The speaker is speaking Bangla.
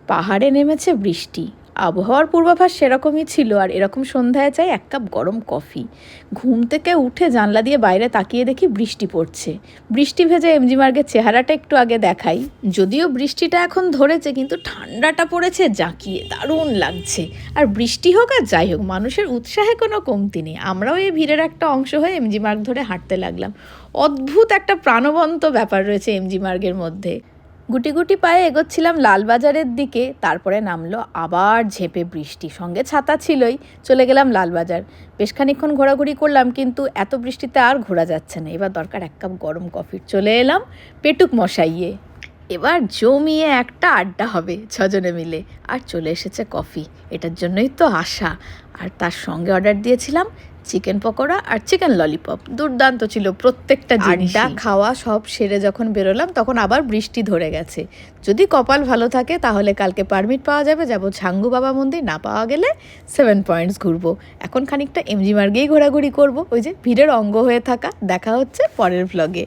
পাহাড়ে নেমেছে বৃষ্টি। আবহাওয়ার পূর্বাভাস সেরকমই ছিল, আর এরকম সন্ধ্যায় চাই এক কাপ গরম কফি। ঘুম থেকে উঠে জানলা দিয়ে বাইরে তাকিয়ে দেখি বৃষ্টি পড়ছে। বৃষ্টি ভেজে এমজি মার্গের চেহারাটা একটু আগে দেখাই। যদিও বৃষ্টিটা এখন ধরেছে, কিন্তু ঠান্ডাটা পড়েছে জাঁকিয়ে, দারুণ লাগছে। আর বৃষ্টি হোক আর যাই হোক, মানুষের উৎসাহে কোনো কমতি নেই। আমরাও এই ভিড়ের একটা অংশ হয়ে এমজি মার্গ ধরে হাঁটতে লাগলাম। অদ্ভুত একটা প্রাণবন্ত ব্যাপার রয়েছে এমজি মার্গের মধ্যে। গুটি গুটি পায়ে এগোচ্ছিলাম লালবাজারের দিকে, তারপরে নামলো আবার ঝেঁপে বৃষ্টি, সঙ্গে ছাতা ছিলই। চলে গেলাম লালবাজার। বেশ খানিকক্ষণ ঘোরাঘুরি করলাম, কিন্তু এত বৃষ্টিতে আর ঘোরা যাচ্ছে না। এবার দরকার এক কাপ গরম কফির। চলে এলাম পেটুক মশাইয়ে। এবার জমিয়ে একটা আড্ডা হবে ছজনে মিলে। আর চলে এসেছে কফি, এটার জন্যই তো আশা। আর তার সঙ্গে অর্ডার দিয়েছিলাম চিকেন পকোড়া আর চিকেন ললিপপ। দুর্দান্ত ছিল প্রত্যেকটা জিনিস। আড্ডা খাওয়া সব সেরে যখন বেরোলাম, তখন আবার বৃষ্টি ধরে গেছে। যদি কপাল ভালো থাকে তাহলে কালকে পারমিট পাওয়া যাবে, যাব ঝাঙ্গু বাবা মন্দির। না পাওয়া গেলে 7 পয়েন্টস ঘুরবো। এখন খানিকটা এমজি মার্গেই ঘোরাঘুরি করব, ওই যে ভিড়ের অঙ্গ হয়ে থাকা। দেখা হচ্ছে পরের ভ্লগে।